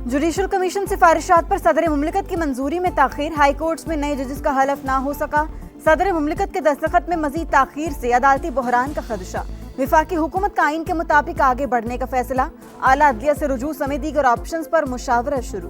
Judicial commission सिफारिशात पर सदर मुमलिकत की मंजूरी में ताखीर। हाई कोर्ट्स में नए जजेस का हलफ ना हो सका। सदर मुमलिकत के दस्तखत में मजीद ताखीर से अदालती बहरान का खदशा। विफाकी हुकूमत का आइन के मुताबिक आगे बढ़ने का फैसला। आला अदलिया से रुजू समेत दीगर ऑप्शंस पर मुशावरा शुरू।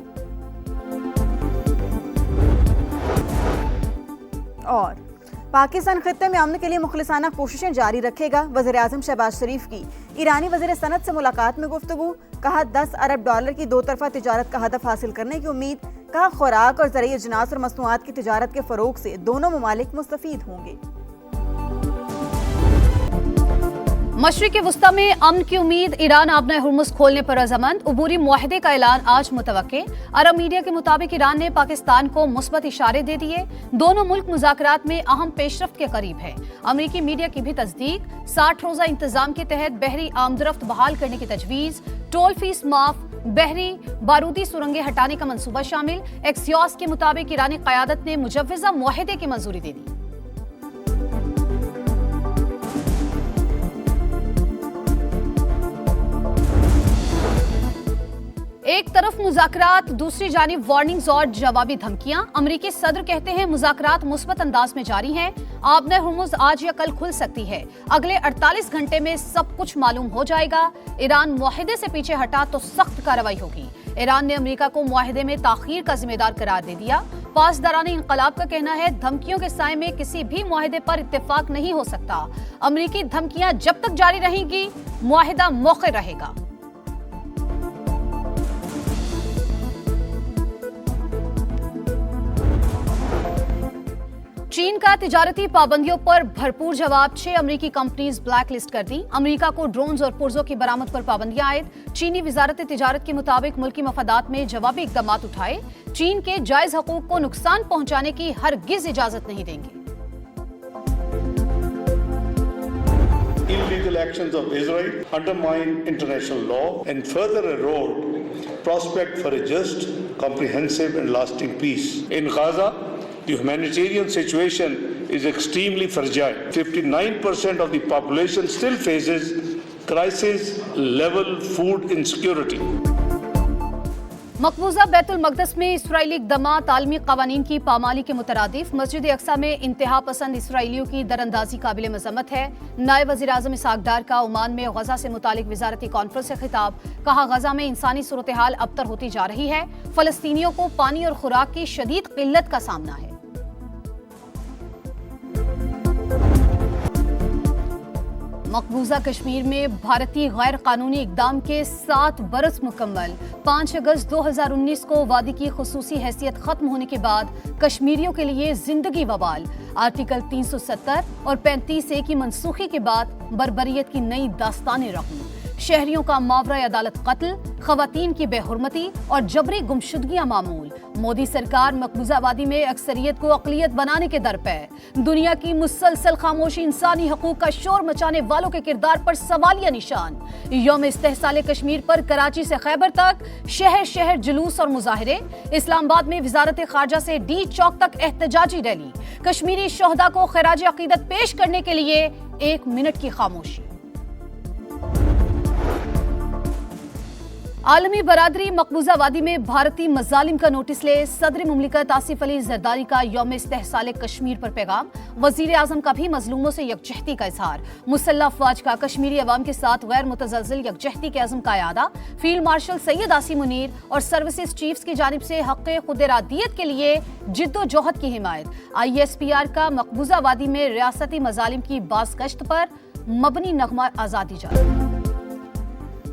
और पाकिस्तान खित्ते में अमन के लिए मुखलिसाना कोशिशें जारी रखेगा। वज़ीर आज़म शहबाज शरीफ की ईरानी वज़ीर सनत से मुलाकात में गुफ्तगू। कहा 10 अरब डॉलर की दो तरफा तिजारत का हदफ हासिल करने की उम्मीद। कहा खुराक और ज़रूरी अजनास और मसनूआत की तिजारत के फ़रोग से दोनों ममालिक मुस्तफ़ीद होंगे। मशरिक़ वुस्ता में अमन की उम्मीद। ईरान आबना हुर्मुज़ खोलने पर रज़ामंद। उबूरी मुआहदे का ऐलान आज मुतवक्के। अरब मीडिया के मुताबिक ईरान ने पाकिस्तान को मुस्बत इशारे दे दिए। दोनों मुल्क मुज़ाकरात में अहम पेशरफ्त के करीब है। अमरीकी मीडिया की भी तस्दीक। 60 रोज़ा इंतजाम के तहत बहरी आमदरफ्त बहाल करने की तजवीज़। टोल फीस माफ। बहरी बारूदी सुरंगें हटाने का मंसूबा शामिल। एक्सियोस के मुताबिक ईरानी क़यादत ने मुजव्वज़ा मुआहदे की मंजूरी दे दी। एक तरफ मुज़ाकरात, दूसरी जानिब वार्निंग्स और जवाबी धमकियां। अमरीकी सदर कहते हैं मुज़ाकरात मुस्बत अंदाज में जारी हैं। आबना हुर्मुज़ आज या कल खुल सकती है। अगले 48 घंटे में सब कुछ मालूम हो जाएगा। ईरान मुआहदे से पीछे हटा तो सख्त कार्रवाई होगी। ईरान ने अमरीका को मुआहदे में ताखीर का जिम्मेदार करार दे दिया। पासदाराने इंकलाब का कहना है धमकियों के साए में किसी भी मुआहदे पर इत्तेफाक नहीं हो सकता। अमरीकी धमकियां जब तक जारी रहेंगी मुआहदा मौके रहेगा। चीन का तिजारती पाबंदियों पर भरपूर जवाब। 6 अमरीकी कंपनीज ब्लैक लिस्ट कर दी। अमरीका को ड्रोन्स और पुर्जों की बरामद पर पाबंदियां आयद। चीनी वजारत तिजारत के मुताबिक मुल्की मफादात में जवाबी इक़दाम उठाए। चीन के जायज हकूक को नुकसान पहुंचाने की हरगिज इजाजत नहीं देंगे। Illegal actions of Israel undermine international law and further erode prospect for a just, comprehensive and lasting peace. In Gaza, the humanitarian situation is extremely fragile. 59% of the population still faces crisis-level food insecurity. मकबूजा Betul मक़दस में Israeli इक़दामात आलमी क़वानीन की पामाली के मुतरादिफ। मस्जिद अक्सा में इंतहा पसंद इसराइलियों की दरअंदाजी काबिल मज़म्मत है। नायब वज़ीर आज़म इसहाक़ डार का ओमान में गज़ा से मुतालिक वज़ारती कॉन्फ्रेंस से खिताब। कहा गज़ा में इंसानी सूरत हाल अबतर होती जा रही है। फ़लस्तीनियों को पानी और खुराक की शदीद क़िल्लत का सामना है। मकबूजा कश्मीर में भारतीय गैर कानूनी इक़दाम के 7 बरस मुकम्मल। 5 अगस्त 2019 को वादी की खुसूसी हैसियत खत्म होने के बाद कश्मीरियों के लिए जिंदगी वबाल। आर्टिकल 370 और 35A की मनसूखी के बाद बर्बरियत की नई दास्तानें रकम। शहरियों का मावरा अदालत कत्ल, खवातीन की बेहुरमती और जबरी गुमशुदगियां मामूल। मोदी सरकार मकबूजा वादी में अक्सरियत को अक़लियत बनाने के दर पे। दुनिया की मुसलसल खामोशी इंसानी हकूक का शोर मचाने वालों के किरदार पर सवालिया निशान। यौम इस्तेहसाल कश्मीर पर कराची से खैबर तक शहर शहर जुलूस और मुजाहिरे। इस्लामाबाद में वजारत खारजा से डी चौक तक एहतजाजी रैली। कश्मीरी शोहदा को खराज अकीदत पेश करने के लिए 1 मिनट की खामोशी। आलमी बरादरी मकबूजा वादी में भारतीय मजालिम का नोटिस ले। सदर मुमलिकत आसिफ अली जरदारी का यौम इस्तेहसाल कश्मीर पर पैगाम। वजीर आजम का भी मजलूमों से यकजहती का इजहार। मुसल्लह अफवाज का कश्मीरी अवाम के साथ गैर मुतज़लज़िल यकजहती के अज़्म का यादा। फील्ड मार्शल सैयद आसिम मुनीर और सर्विसेज चीफ्स की जानिब से हक़ खुदरादियत के लिए जिद्दोजहद की हिमायत। ISPR का मकबूजा वादी में रियासती मजालिम की बाज़ गश्त पर मबनी नगमा आज़ादी जारी।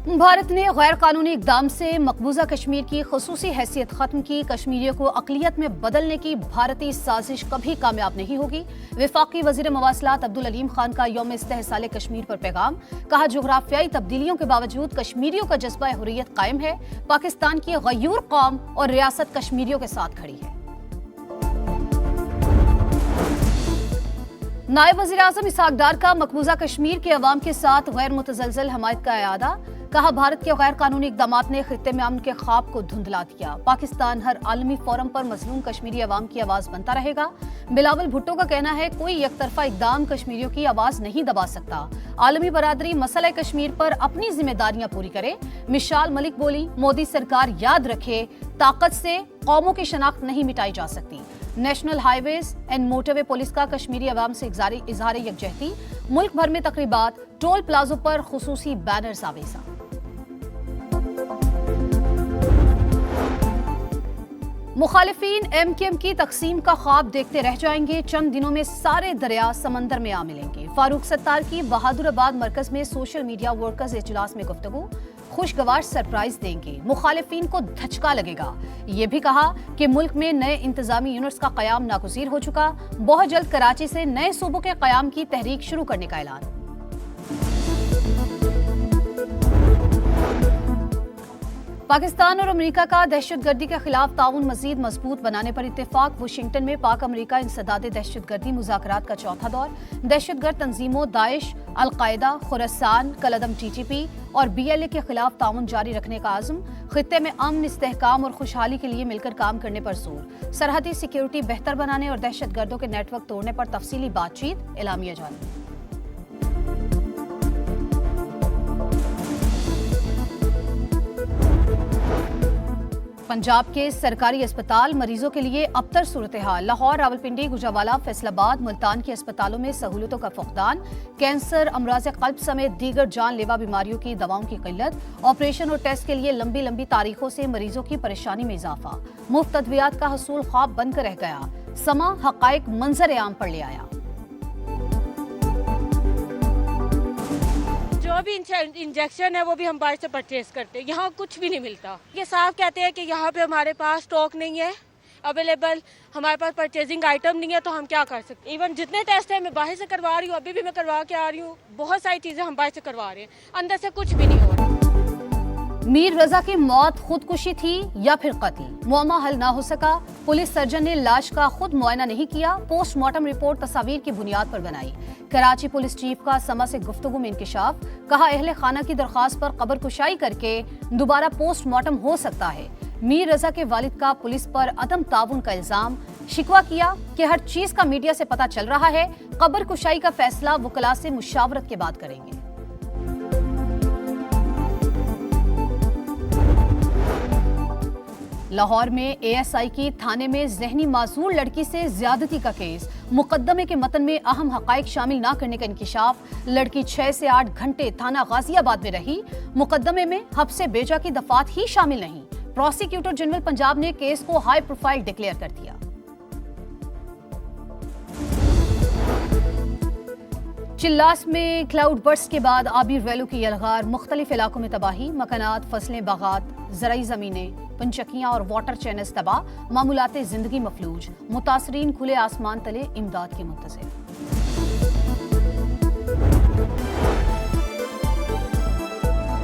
भारत ने गैर कानूनी इक़दाम से मकबूजा कश्मीर की खुसूसी हैसियत खत्म की। कश्मीरियों को अक़लियत में बदलने की भारतीय साजिश कभी कामयाब नहीं होगी। वफाकी वज़ीर मवासलात अब्दुल अलीम खान का यौम इस्तेहसाल कश्मीर पर पैगाम। कहा जोग्राफियाई तब्दीलियों के बावजूद कश्मीरियों का जज्बा हुर्रियत कायम है। पाकिस्तान की गयूर कौम और रियासत कश्मीरियों के साथ खड़ी है। नायब वज़ीर आज़म इसहाक़ डार का मकबूजा कश्मीर के अवाम के साथ गैर मुतज़लज़िल हमायत का इरादा। कहा भारत के गैर कानूनी इकदामात ने खित्ते में अमन के ख्वाब को धुंधला दिया। पाकिस्तान हर आलमी फोरम पर मजलूम कश्मीरी अवाम की आवाज बनता रहेगा। बिलावल भुट्टो का कहना है कोई एकतरफा इकदाम कश्मीरियों की आवाज नहीं दबा सकता। आलमी बरादरी मसला कश्मीर पर अपनी जिम्मेदारियां पूरी करे। मिशाल मलिक बोली, मोदी सरकार याद रखे ताकत से कौमों की शनाख्त नहीं मिटाई जा सकती। National highways and motorway police का कश्मीरी अवाम से इजहार यकजहती। मुल्क भर में तकरीबात, टोल प्लाजों पर खुसूसी बैनर्स आवेजा। मुखालिफिन एमकेएम की तकसीम का ख्वाब देखते रह जाएंगे। चंद दिनों में सारे दरिया समंदर में आ मिलेंगे। फारूक सत्तार की बहादुराबाद मरकज में सोशल मीडिया वर्कर्स इजलास में गुफ्तगू। खुशगवार सरप्राइज देंगे, मुखालिफिन को धचका लगेगा। ये भी कहा कि मुल्क में नए इंतजामी यूनिट्स का कयाम नागुज़ीर हो चुका। बहुत जल्द कराची से नए सूबों के कयाम की तहरीक शुरू करने का ऐलान। पाकिस्तान और अमेरिका का दहशतगर्दी के खिलाफ ताउन मजीद मजबूत बनाने पर इत्तेफाक। वाशिंगटन में पाक अमेरिका इंसदाद दहशतगर्दी मुज़ाकरात का चौथा दौर। दहशतगर्द तंजीमों दाइश, अलकायदा, खुरासान, कलअदम TTP और BLA के खिलाफ ताउन जारी रखने का आज़म। खित्ते में अमन, इस्तेहकाम और खुशहाली के लिए मिलकर काम करने पर जोर। सरहदी सिक्योरिटी बेहतर बनाने और दहशतगर्दों के नेटवर्क तोड़ने पर तफसीली बातचीत, एलामिया जारी। पंजाब के सरकारी अस्पताल मरीजों के लिए अबतर सूरत हाल। लाहौर, रावलपिंडी, गुजरावाला, फैसलाबाद, मुल्तान के अस्पतालों में सहूलतों का फुकदान। कैंसर, अमराज क़ल्ब समेत दीगर जानलेवा बीमारियों की दवाओं की किल्लत। ऑपरेशन और टेस्ट के लिए लंबी लंबी तारीखों से मरीजों की परेशानी में इजाफा। मुफ्त अद्वियात का हसूल ख्वाब बनकर रह गया। समा हकायक मंजर आम पर ले आया। जो भी इंजेक्शन है वो भी हम बाहर से परचेज करते हैं, यहाँ कुछ भी नहीं मिलता। ये साफ कहते हैं कि यहाँ पे हमारे पास स्टॉक नहीं है अवेलेबल, हमारे पास परचेजिंग आइटम नहीं है, तो हम क्या कर सकते। इवन जितने टेस्ट है मैं बाहर से करवा रही हूँ, अभी भी मैं करवा के आ रही हूँ। बहुत सारी चीजें हम बाहर से करवा रहे हैं, अंदर से कुछ भी नहीं हो रहा। मीर रजा की मौत खुदकुशी थी या फिर कत्ल, मुअम्मा हल ना हो सका। पुलिस सर्जन ने लाश का खुद मुआयना नहीं किया। पोस्टमार्टम रिपोर्ट तस्वीर की बुनियाद पर बनाई। कराची पुलिस चीफ का समा से गुफ्तगू में इंकिशाफ। कहा अहले खाना की दरख्वास्त पर कब्र कुशाई करके दोबारा पोस्टमार्टम हो सकता है। मीर रजा के वालिद का पुलिस पर अदम ताउन का इल्जाम। शिकवा किया कि हर चीज का मीडिया से पता चल रहा है। कब्र कुशाई का फैसला वकला से मुशावरत के बाद करेंगे। लाहौर में ASI की थाने में जहनी मासूर लड़की से ज्यादती का केस। मुकदमे के मतन में अहम हकाइक शामिल न करने का इंकिशाफ। लड़की 6 से 8 घंटे थाना गाजियाबाद में रही। मुकदमे में हब्से बेजा की दफात ही शामिल नहीं। प्रोसिक्यूटर जनरल पंजाब ने केस को हाई प्रोफाइल डिक्लेयर कर दिया। चिल्लास में क्लाउड बर्स्ट के बाद आबी रैलों की यलगार। मुख्तलिफ इलाकों में तबाही। मकानात, फसलें, बागात, ज़राई ज़मीनें, पंचकियां और वाटर चैनल्स तबाह। मामूलाते जिंदगी मफलूज। मुतासरीन खुले आसमान तले इमदाद के मुंतज़िर।